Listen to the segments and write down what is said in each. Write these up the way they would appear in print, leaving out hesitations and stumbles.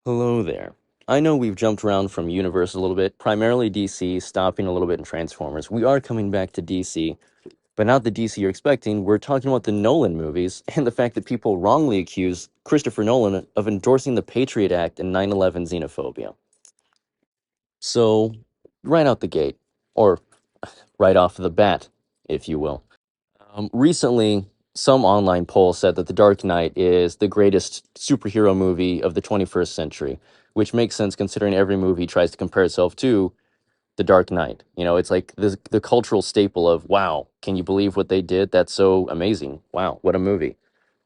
Hello there. I know we've jumped around from universe a little bit, primarily DC, stopping a little bit in Transformers. We are coming back to DC, but not the DC you're expecting. We're talking about the Nolan movies and the fact that people wrongly accuse Christopher Nolan of endorsing the Patriot Act and 9/11 xenophobia. So, right out the gate, or right off the bat, if you will. Recently, some online poll said that The Dark Knight is the greatest superhero movie of the 21st century, which makes sense considering every movie tries to compare itself to The Dark Knight. You know, it's like the cultural staple of, wow, can you believe what they did? That's so amazing. Wow, what a movie.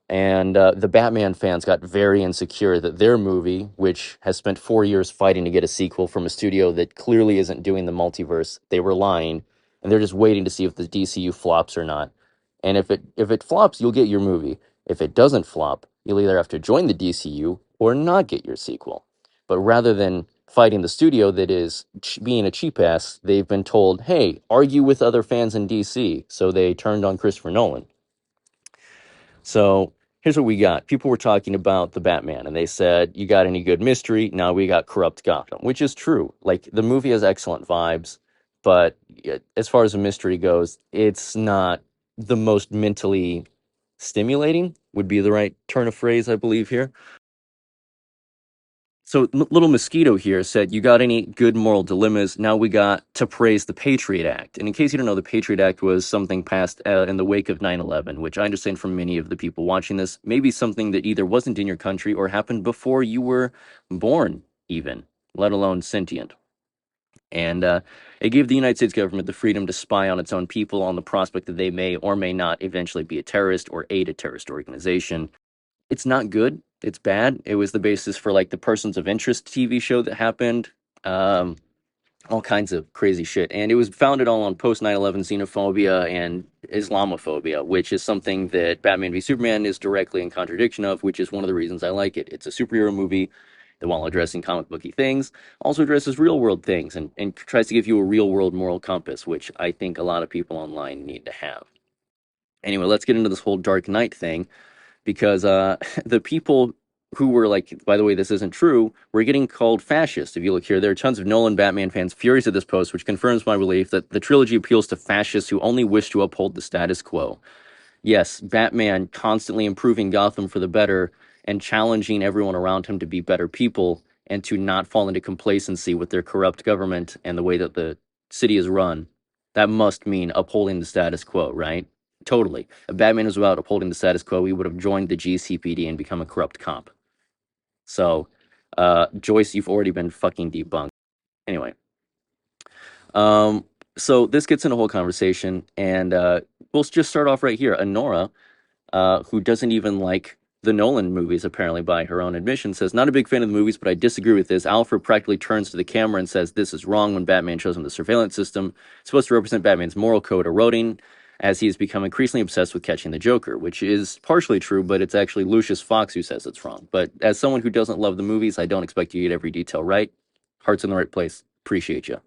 And the Batman fans got very insecure that their movie, which has spent 4 years fighting to get a sequel from a studio that clearly isn't doing the multiverse, they were lying, and they're just waiting to see if the DCU flops or not. And if it flops, you'll get your movie. If it doesn't flop, you'll either have to join the DCU or not get your sequel. But rather than fighting the studio that is being a cheap ass, they've been told, hey, argue with other fans in DC. So they turned on Christopher Nolan. So here's what we got. People were talking about the Batman, and they said, you got any good mystery? Now we got corrupt Gotham, which is true. Like, the movie has excellent vibes, but as far as the mystery goes, it's not the most mentally stimulating, would be the right turn of phrase, I believe, here. So little mosquito here said, you got any good moral dilemmas? Now we got to praise the Patriot Act. And in case you don't know, the Patriot Act was something passed in the wake of 9/11, which I understand from many of the people watching this, maybe something that either wasn't in your country or happened before you were born even, let alone sentient. And it gave the United States government the freedom to spy on its own people on the prospect that they may or may not eventually be a terrorist or aid a terrorist organization. It's not good. It's bad. It was the basis for like the Persons of Interest TV show that happened. Um, all kinds of crazy shit. And it was founded all on post 9/11 xenophobia and Islamophobia, which is something that Batman v Superman is directly in contradiction of, which is one of the reasons I like it. It's a superhero movie that, while addressing comic booky things, also addresses real world things and tries to give you a real world moral compass, which I think a lot of people online need to have. Anyway, let's get into this whole Dark Knight thing because the people who were like, by the way, this isn't true, were getting called fascist. If you look here, there are tons of Nolan Batman fans furious at this post, which confirms my belief that the trilogy appeals to fascists who only wish to uphold the status quo. Yes, Batman constantly improving Gotham for the better and challenging everyone around him to be better people and to not fall into complacency with their corrupt government and the way that the city is run. That must mean upholding the status quo, right? Totally. If Batman was about upholding the status quo, he would have joined the GCPD and become a corrupt cop. So, Joyce, you've already been fucking debunked. Anyway, um, so this gets in a whole conversation, and we'll just start off right here. Honora, who doesn't even like the Nolan movies, apparently by her own admission, says, not a big fan of the movies, but I disagree with this. Alfred practically turns to the camera and says, this is wrong when Batman shows him the surveillance system. It's supposed to represent Batman's moral code eroding as he has become increasingly obsessed with catching the Joker, which is partially true, but it's actually Lucius Fox who says it's wrong. But as someone who doesn't love the movies, I don't expect you to get every detail right. Heart's in the right place. Appreciate you.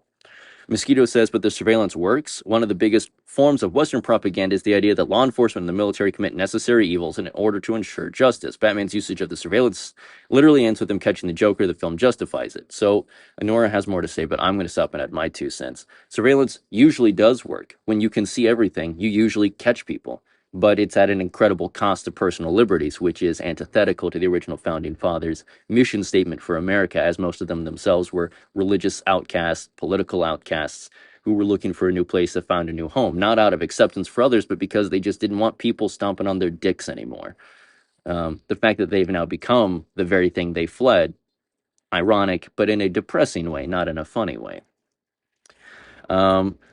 Mosquito says, but the surveillance works. One of the biggest forms of Western propaganda is the idea that law enforcement and the military commit necessary evils in order to ensure justice. Batman's usage of the surveillance literally ends with him catching the Joker. The film justifies it. So Honora has more to say, but I'm going to stop and add my 2 cents. Surveillance usually does work. When you can see everything, you usually catch people. But it's at an incredible cost to personal liberties, which is antithetical to the original founding fathers' mission statement for America, as most of them themselves were religious outcasts, political outcasts, who were looking for a new place to find a new home, not out of acceptance for others, but because they just didn't want people stomping on their dicks anymore. The fact that they've now become the very thing they fled, ironic, but in a depressing way, not in a funny way.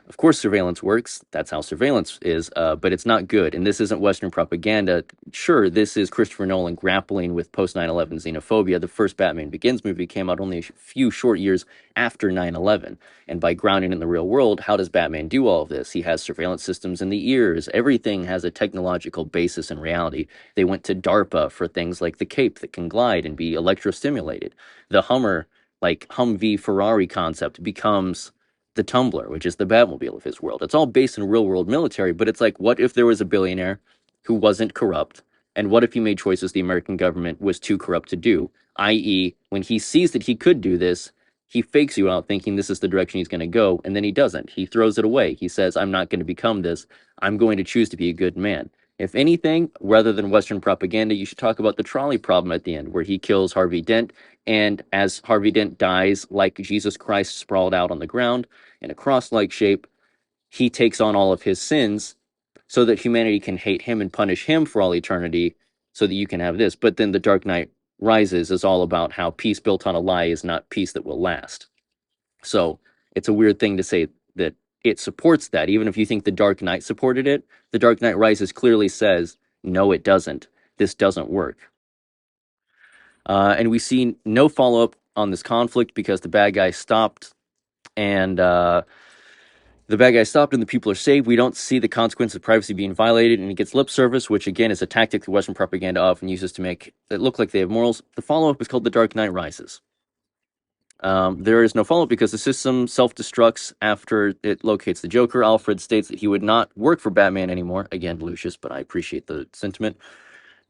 Of course, surveillance works. That's how surveillance is, but it's not good. And this isn't Western propaganda. Sure, this is Christopher Nolan grappling with post 9/11 xenophobia. The first Batman Begins movie came out only a few short years after 9/11. And by grounding in the real world, how does Batman do all of this? He has surveillance systems in the ears. Everything has a technological basis in reality. They went to DARPA for things like the cape that can glide and be electrostimulated. The Hummer, like Humvee Ferrari concept, becomes the Tumbler, which is the Batmobile of his world. It's all based in real world military, but it's like, what if there was a billionaire who wasn't corrupt? And what if he made choices the American government was too corrupt to do? i.e., when he sees that he could do this, he fakes you out thinking this is the direction he's going to go, and then he doesn't. He throws it away. He says, I'm not going to become this. I'm going to choose to be a good man. If anything, rather than Western propaganda, you should talk about the trolley problem at the end, where he kills Harvey Dent, and as Harvey Dent dies, like Jesus Christ sprawled out on the ground in a cross-like shape, he takes on all of his sins so that humanity can hate him and punish him for all eternity so that you can have this. But then The Dark Knight Rises is all about how peace built on a lie is not peace that will last. So it's a weird thing to say that it supports that. Even if you think The Dark Knight supported it, The Dark Knight Rises clearly says, no, it doesn't. This doesn't work. And we see no follow-up on this conflict because the bad guy stopped, and the people are saved. We don't see the consequence of privacy being violated, and it gets lip service, which again is a tactic that Western propaganda often uses to make it look like they have morals. The follow-up is called The Dark Knight Rises. There is no follow-up because the system self-destructs after it locates the Joker. Alfred states that he would not work for Batman anymore. Again, Lucius, but I appreciate the sentiment.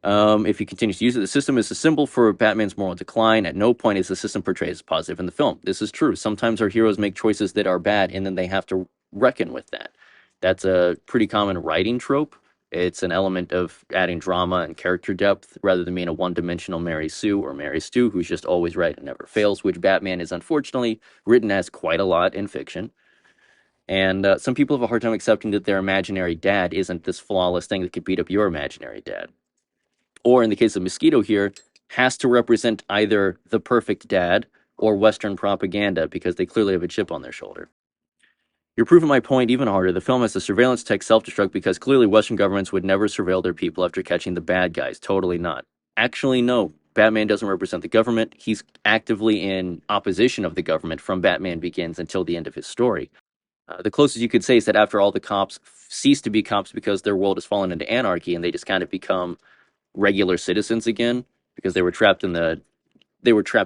If he continues to use it, the system is a symbol for Batman's moral decline. At no point is the system portrayed as positive in the film. This is true. Sometimes our heroes make choices that are bad, and then they have to reckon with that. That's a pretty common writing trope. It's an element of adding drama and character depth rather than being a one-dimensional Mary Sue or Mary Stu who's just always right and never fails, which Batman is unfortunately written as quite a lot in fiction. And some people have a hard time accepting that their imaginary dad isn't this flawless thing that could beat up your imaginary dad. Or in the case of Mosquito here, has to represent either the perfect dad or Western propaganda because they clearly have a chip on their shoulder. You're proving my point even harder. The film has the surveillance tech self-destruct because clearly Western governments would never surveil their people after catching the bad guys. Totally not. Actually, no. Batman doesn't represent the government. He's actively in opposition of the government from Batman Begins until the end of his story. The closest you could say is that after all the cops cease to be cops because their world has fallen into anarchy and they just kind of become regular citizens again because they were trapped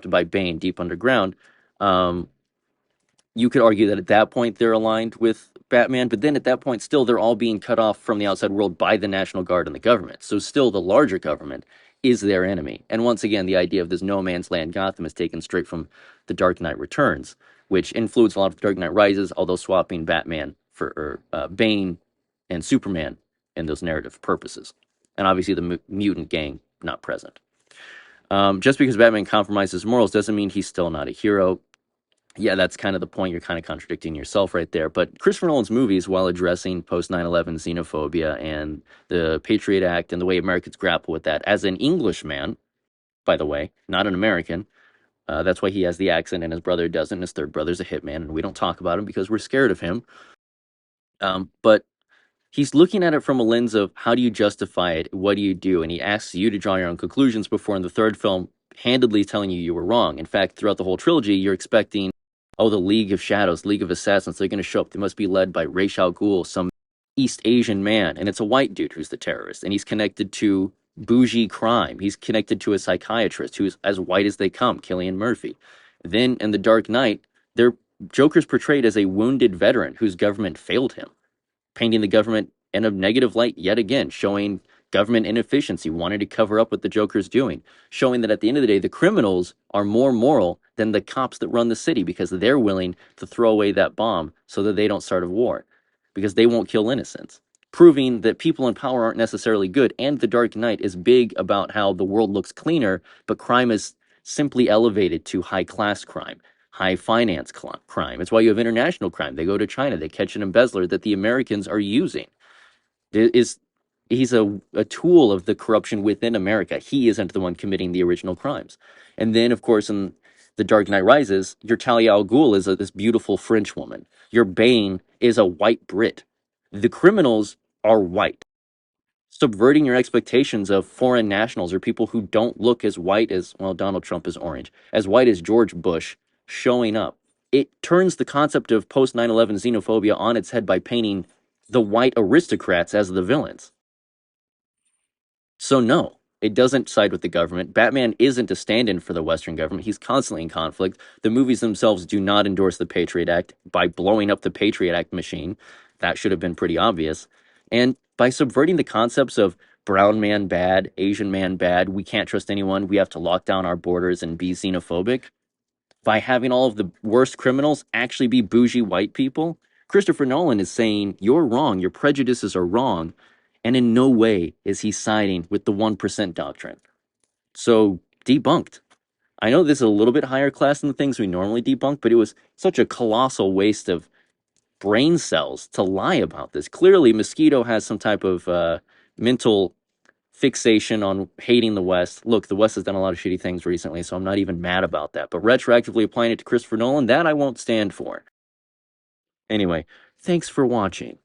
by Bane deep underground. You could argue that at that point they're aligned with Batman, but then at that point still they're all being cut off from the outside world by the National Guard and the government. So still the larger government is their enemy. And once again, the idea of this no man's land Gotham is taken straight from The Dark Knight Returns, which influenced a lot of The Dark Knight Rises, although swapping Batman for Bane and Superman in those narrative purposes. And obviously the mutant gang not present. Just because Batman compromises morals doesn't mean he's still not a hero. Yeah, that's kind of the point. You're kind of contradicting yourself right there. But Christopher Nolan's movies, while addressing post 9/11 xenophobia and the Patriot Act and the way Americans grapple with that, as an Englishman, by the way, not an American, that's why he has the accent and his brother doesn't. And his third brother's a hitman, and we don't talk about him because we're scared of him. But he's looking at it from a lens of how do you justify it? What do you do? And he asks you to draw your own conclusions before in the third film handedly telling you were wrong. In fact, throughout the whole trilogy, you're expecting, oh, the League of Shadows, League of Assassins, they're going to show up. They must be led by Ra's al Ghul, some East Asian man. And it's a white dude who's the terrorist. And he's connected to bougie crime. He's connected to a psychiatrist who's as white as they come, Cillian Murphy. Then in The Dark Knight, their Joker's portrayed as a wounded veteran whose government failed him, painting the government in a negative light yet again, showing government inefficiency, wanting to cover up what the Joker's doing, showing that at the end of the day, the criminals are more moral than the cops that run the city because they're willing to throw away that bomb so that they don't start a war, because they won't kill innocents, proving that people in power aren't necessarily good. And The Dark Knight is big about how the world looks cleaner, but crime is simply elevated to high-class crime, high finance crime. It's why you have international crime. They go to China, they catch an embezzler that the Americans are using. He's a tool of the corruption within America. He isn't the one committing the original crimes. And then, of course, in The Dark Knight Rises, your Talia al Ghul is this beautiful French woman. Your Bane is a white Brit. The criminals are white, subverting your expectations of foreign nationals or people who don't look as white as, well, Donald Trump is orange, as white as George Bush showing up. It turns the concept of post 9/11 xenophobia on its head by painting the white aristocrats as the villains. So no, it doesn't side with the government. Batman isn't a stand-in for the Western government. He's constantly in conflict. The movies themselves do not endorse the Patriot Act by blowing up the Patriot Act machine. That should have been pretty obvious. And by subverting the concepts of brown man bad, Asian man bad, we can't trust anyone, we have to lock down our borders and be xenophobic, by having all of the worst criminals actually be bougie white people, Christopher Nolan is saying, you're wrong, your prejudices are wrong, and in no way is he siding with the 1% doctrine. So, debunked. I know this is a little bit higher class than the things we normally debunk, but it was such a colossal waste of brain cells to lie about this. Clearly, Mosquito has some type of mental fixation on hating the West. Look, the West has done a lot of shitty things recently, so I'm not even mad about that. But retroactively applying it to Christopher Nolan, that I won't stand for. Anyway, thanks for watching.